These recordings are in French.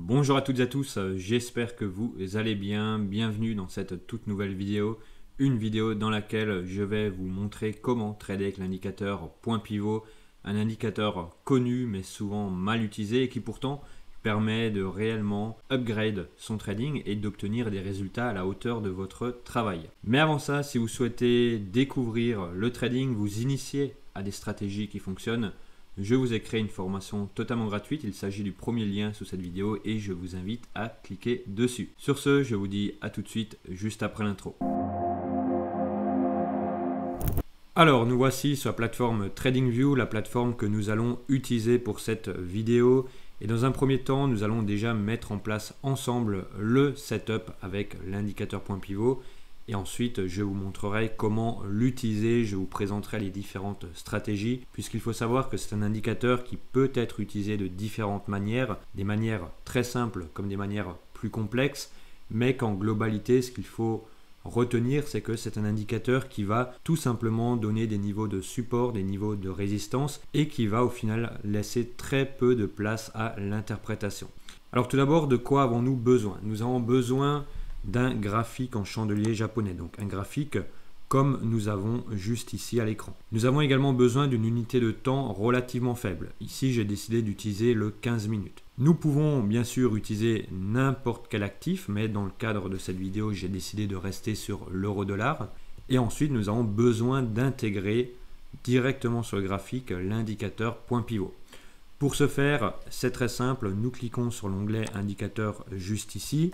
Bonjour à toutes et à tous, j'espère que vous allez bien. Bienvenue dans cette toute nouvelle vidéo. Une vidéo dans laquelle je vais vous montrer comment trader avec l'indicateur point pivot. Un indicateur connu mais souvent mal utilisé et qui pourtant permet de réellement upgrade son trading et d'obtenir des résultats à la hauteur de votre travail. Mais avant ça, si vous souhaitez découvrir le trading, vous initier à des stratégies qui fonctionnent, je vous ai créé une formation totalement gratuite, il s'agit du premier lien sous cette vidéo et je vous invite à cliquer dessus. Sur ce, je vous dis à tout de suite, juste après l'intro. Alors, nous voici sur la plateforme TradingView, la plateforme que nous allons utiliser pour cette vidéo. Et dans un premier temps, nous allons déjà mettre en place ensemble le setup avec l'indicateur point pivot. Et ensuite, je vous montrerai comment l'utiliser, je vous présenterai les différentes stratégies, puisqu'il faut savoir que c'est un indicateur qui peut être utilisé de différentes manières, des manières très simples comme des manières plus complexes, mais qu'en globalité, ce qu'il faut retenir, c'est que c'est un indicateur qui va tout simplement donner des niveaux de support, des niveaux de résistance, et qui va au final laisser très peu de place à l'interprétation. Alors tout d'abord, de quoi avons-nous besoin? Nous avons besoin d'un graphique en chandelier japonais, donc un graphique comme nous avons juste ici à l'écran. Nous avons également besoin d'une unité de temps relativement faible. Ici, j'ai décidé d'utiliser le 15 minutes. Nous pouvons bien sûr utiliser n'importe quel actif, mais dans le cadre de cette vidéo, j'ai décidé de rester sur l'euro-dollar. Et ensuite, nous avons besoin d'intégrer directement sur le graphique l'indicateur point pivot. Pour ce faire, c'est très simple. Nous cliquons sur l'onglet indicateur juste ici.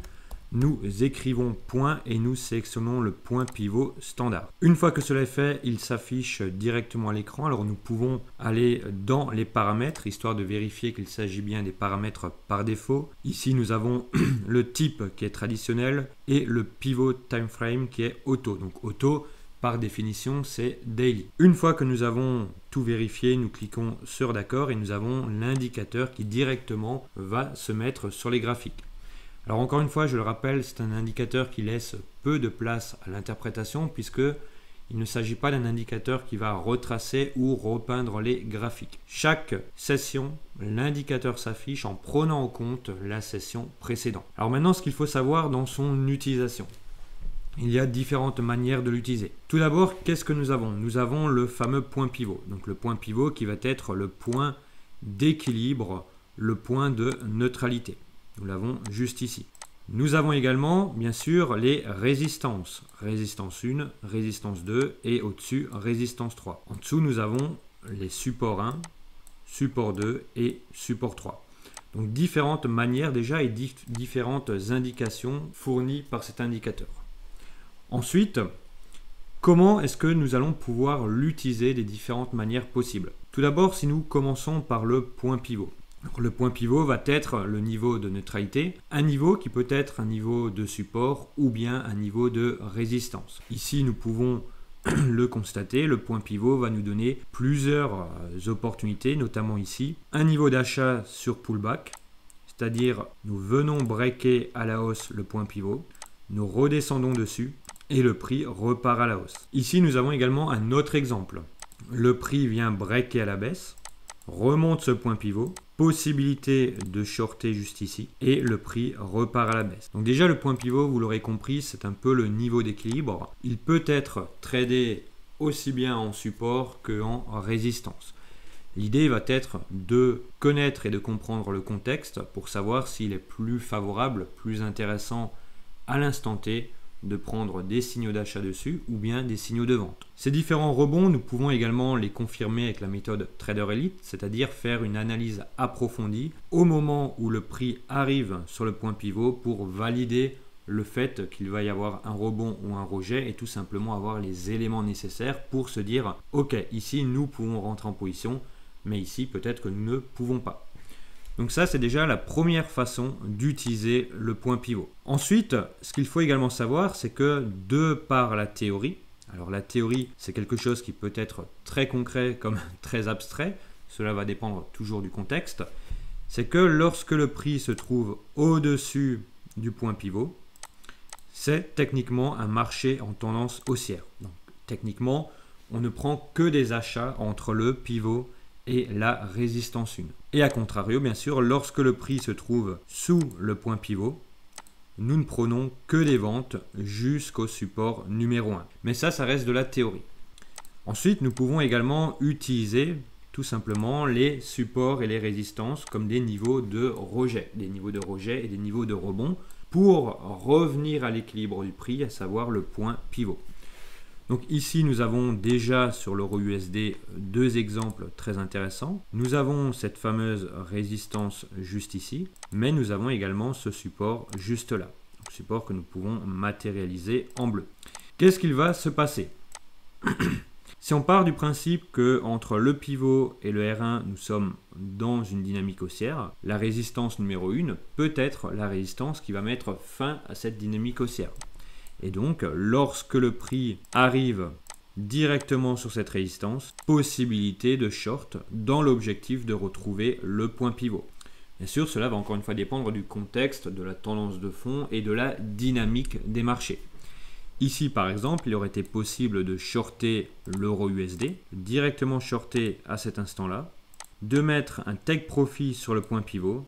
Nous écrivons point et nous sélectionnons le point pivot standard. Une fois que cela est fait, il s'affiche directement à l'écran. Alors nous pouvons aller dans les paramètres, histoire de vérifier qu'il s'agit bien des paramètres par défaut. Ici, nous avons le type qui est traditionnel et le pivot time frame qui est auto. Donc auto, par définition, c'est daily. Une fois que nous avons tout vérifié, nous cliquons sur d'accord et nous avons l'indicateur qui directement va se mettre sur les graphiques. Alors encore une fois, je le rappelle, c'est un indicateur qui laisse peu de place à l'interprétation puisque il ne s'agit pas d'un indicateur qui va retracer ou repeindre les graphiques. Chaque session, l'indicateur s'affiche en prenant en compte la session précédente. Alors maintenant, ce qu'il faut savoir dans son utilisation. Il y a différentes manières de l'utiliser. Tout d'abord, qu'est-ce que nous avons? Nous avons le fameux point pivot. Donc le point pivot qui va être le point d'équilibre, le point de neutralité. Nous l'avons juste ici. Nous avons également, bien sûr, les résistances. Résistance 1, résistance 2 et au-dessus, résistance 3. En dessous, nous avons les supports 1, support 2 et support 3. Donc différentes manières déjà et différentes indications fournies par cet indicateur. Ensuite, comment est-ce que nous allons pouvoir l'utiliser des différentes manières possibles? Tout d'abord, si nous commençons par le point pivot. Alors, le point pivot va être le niveau de neutralité, un niveau qui peut être un niveau de support ou bien un niveau de résistance. Ici, nous pouvons le constater, le point pivot va nous donner plusieurs opportunités, notamment ici. Un niveau d'achat sur pullback, c'est-à-dire nous venons breaker à la hausse le point pivot, nous redescendons dessus et le prix repart à la hausse. Ici, nous avons également un autre exemple. Le prix vient breaker à la baisse, remonte ce point pivot, possibilité de shorter juste ici et le prix repart à la baisse. Donc déjà le point pivot, vous l'aurez compris, c'est un peu le niveau d'équilibre. Il peut être tradé aussi bien en support qu'en résistance. L'idée va être de connaître et de comprendre le contexte pour savoir s'il est plus favorable, plus intéressant à l'instant T de prendre des signaux d'achat dessus ou bien des signaux de vente. Ces différents rebonds, nous pouvons également les confirmer avec la méthode Trader Elite, c'est-à-dire faire une analyse approfondie au moment où le prix arrive sur le point pivot pour valider le fait qu'il va y avoir un rebond ou un rejet et tout simplement avoir les éléments nécessaires pour se dire « Ok, ici nous pouvons rentrer en position, mais ici peut-être que nous ne pouvons pas ». Donc ça, c'est déjà la première façon d'utiliser le point pivot. Ensuite, ce qu'il faut également savoir, c'est que de par la théorie, alors la théorie, c'est quelque chose qui peut être très concret comme très abstrait, cela va dépendre toujours du contexte, c'est que lorsque le prix se trouve au-dessus du point pivot, c'est techniquement un marché en tendance haussière. Donc techniquement, on ne prend que des achats entre le pivot et la résistance 1. Et à contrario, bien sûr, lorsque le prix se trouve sous le point pivot, nous ne prenons que des ventes jusqu'au support numéro 1. Mais ça reste de la théorie. Ensuite, nous pouvons également utiliser tout simplement les supports et les résistances comme des niveaux de rejet. Des niveaux de rejet et des niveaux de rebond pour revenir à l'équilibre du prix, à savoir le point pivot. Donc ici, nous avons déjà sur l'euro USD deux exemples très intéressants. Nous avons cette fameuse résistance juste ici, mais nous avons également ce support juste là. Donc, support que nous pouvons matérialiser en bleu. Qu'est-ce qu'il va se passer? Si on part du principe que entre le pivot et le R1, nous sommes dans une dynamique haussière, la résistance numéro 1 peut être la résistance qui va mettre fin à cette dynamique haussière. Et donc, lorsque le prix arrive directement sur cette résistance, possibilité de short dans l'objectif de retrouver le point pivot. Bien sûr, cela va encore une fois dépendre du contexte, de la tendance de fond et de la dynamique des marchés. Ici, par exemple, il aurait été possible de shorter l'euro USD, directement shorter à cet instant-là, de mettre un take profit sur le point pivot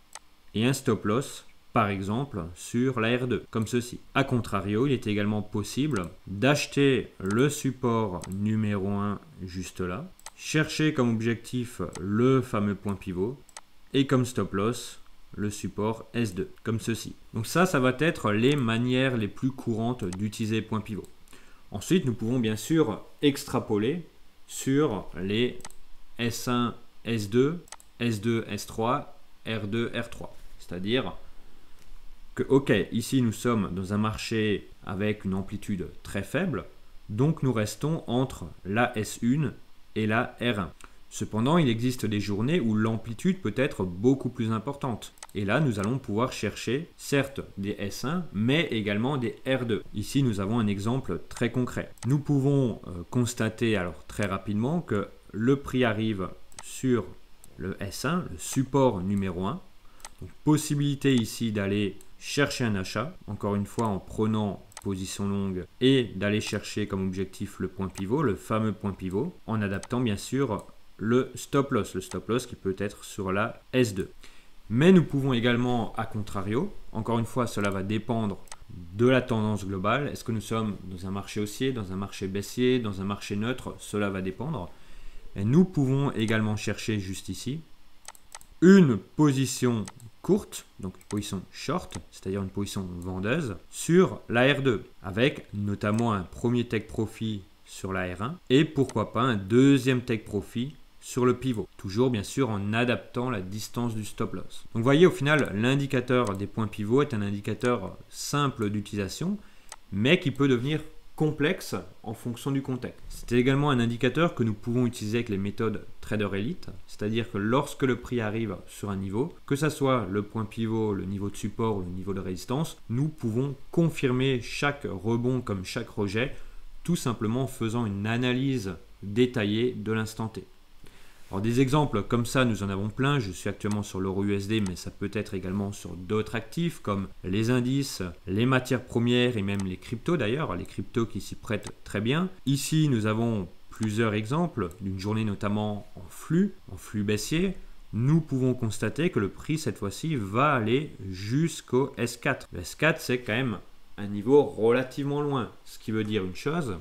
et un stop loss, par exemple, sur la R2, comme ceci. A contrario, il est également possible d'acheter le support numéro 1 juste là, chercher comme objectif le fameux point pivot et comme stop loss, le support S2, comme ceci. Donc ça va être les manières les plus courantes d'utiliser point pivot. Ensuite, nous pouvons bien sûr extrapoler sur les S1, S2, S2, S3, R2, R3. C'est-à-dire que, ok, ici nous sommes dans un marché avec une amplitude très faible, donc nous restons entre la S1 et la R1. Cependant, il existe des journées où l'amplitude peut être beaucoup plus importante. Et là, nous allons pouvoir chercher, certes, des S1, mais également des R2. Ici, nous avons un exemple très concret. Nous pouvons constater alors très rapidement que le prix arrive sur le S1, le support numéro 1. Donc, possibilité ici d'aller chercher un achat, encore une fois en prenant position longue et d'aller chercher comme objectif le point pivot, le fameux point pivot, en adaptant bien sûr le stop loss qui peut être sur la S2. Mais nous pouvons également, à contrario, encore une fois, cela va dépendre de la tendance globale. Est-ce que nous sommes dans un marché haussier, dans un marché baissier, dans un marché neutre? Cela va dépendre. Et nous pouvons également chercher juste ici une position courte, donc une position short, c'est-à-dire une position vendeuse, sur la R2, avec notamment un premier take profit sur la R1 et pourquoi pas un deuxième take profit sur le pivot, toujours bien sûr en adaptant la distance du stop loss. Donc vous voyez, au final, l'indicateur des points pivots est un indicateur simple d'utilisation, mais qui peut devenir complexe en fonction du contexte. C'est également un indicateur que nous pouvons utiliser avec les méthodes Trader Elite, c'est-à-dire que lorsque le prix arrive sur un niveau, que ce soit le point pivot, le niveau de support ou le niveau de résistance, nous pouvons confirmer chaque rebond comme chaque rejet, tout simplement en faisant une analyse détaillée de l'instant T. Alors des exemples comme ça, nous en avons plein. Je suis actuellement sur l'euro USD, mais ça peut être également sur d'autres actifs comme les indices, les matières premières et même les cryptos d'ailleurs, les cryptos qui s'y prêtent très bien. Ici, nous avons plusieurs exemples d'une journée notamment en flux baissier. Nous pouvons constater que le prix cette fois-ci va aller jusqu'au S4. Le S4, c'est quand même un niveau relativement loin. Ce qui veut dire une chose,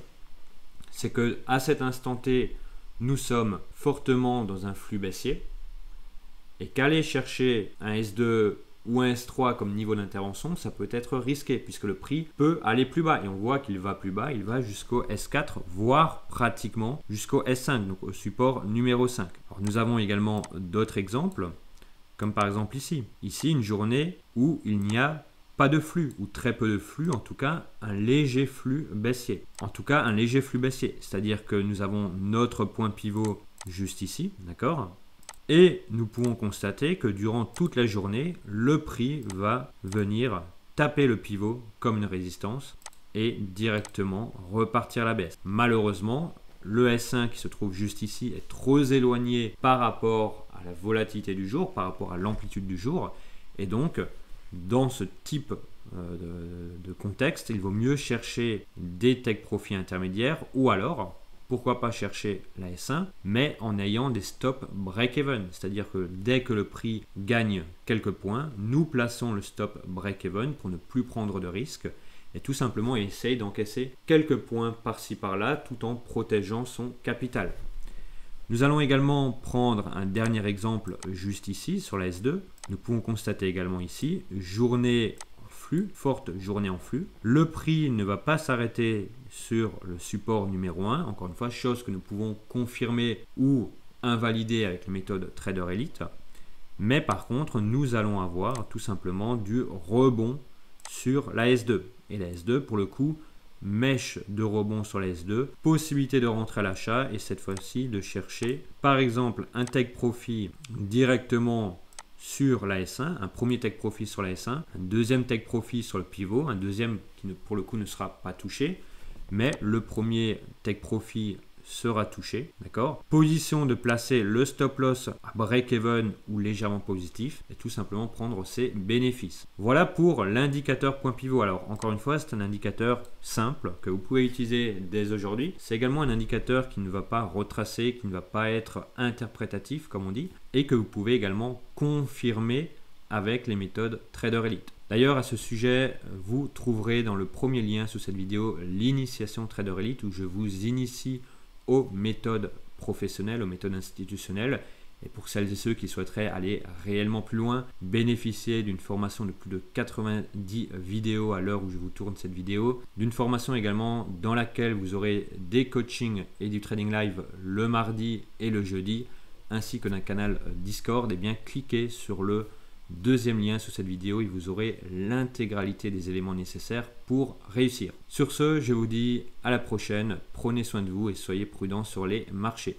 c'est que à cet instant T, nous sommes fortement dans un flux baissier et qu'aller chercher un S2 ou un S3 comme niveau d'intervention, ça peut être risqué puisque le prix peut aller plus bas et on voit qu'il va plus bas, il va jusqu'au S4 voire pratiquement jusqu'au S5, donc au support numéro 5. Alors, nous avons également d'autres exemples comme par exemple ici une journée où il n'y a pas de flux ou très peu de flux, en tout cas un léger flux baissier. C'est-à-dire que nous avons notre point pivot juste ici, d'accord? Et nous pouvons constater que durant toute la journée, le prix va venir taper le pivot comme une résistance et directement repartir à la baisse. Malheureusement, le S1 qui se trouve juste ici est trop éloigné par rapport à la volatilité du jour, par rapport à l'amplitude du jour, et donc dans ce type de contexte, il vaut mieux chercher des take profits intermédiaires ou alors pourquoi pas chercher la S1, mais en ayant des stop break-even, c'est-à-dire que dès que le prix gagne quelques points, nous plaçons le stop break-even pour ne plus prendre de risques et tout simplement essayer d'encaisser quelques points par-ci par-là tout en protégeant son capital. Nous allons également prendre un dernier exemple juste ici sur la S2. Nous pouvons constater également ici, journée en flux, forte journée en flux. Le prix ne va pas s'arrêter sur le support numéro 1, encore une fois, chose que nous pouvons confirmer ou invalider avec la méthode Trader Elite. Mais par contre, nous allons avoir tout simplement du rebond sur la S2. Et la S2, pour le coup, mèche de rebond sur la S2, possibilité de rentrer à l'achat et cette fois-ci de chercher par exemple un take profit directement sur la S1, un premier take profit sur la S1, un deuxième take profit sur le pivot, un deuxième qui pour le coup ne sera pas touché, mais le premier take profit sera touché, d'accord. Position de placer le stop loss à break-even ou légèrement positif et tout simplement prendre ses bénéfices. Voilà pour l'indicateur point pivot. Alors encore une fois, c'est un indicateur simple que vous pouvez utiliser dès aujourd'hui. C'est également un indicateur qui ne va pas retracer, qui ne va pas être interprétatif comme on dit et que vous pouvez également confirmer avec les méthodes Trader Elite. D'ailleurs, à ce sujet, vous trouverez dans le premier lien sous cette vidéo l'initiation Trader Elite où je vous initie aux méthodes professionnelles, aux méthodes institutionnelles. Et pour celles et ceux qui souhaiteraient aller réellement plus loin, bénéficier d'une formation de plus de 90 vidéos à l'heure où je vous tourne cette vidéo, d'une formation également dans laquelle vous aurez des coachings et du trading live le mardi et le jeudi, ainsi que d'un canal Discord, et bien cliquez sur le deuxième lien sous cette vidéo et vous aurez l'intégralité des éléments nécessaires pour réussir. Sur ce, je vous dis à la prochaine, prenez soin de vous et soyez prudents sur les marchés.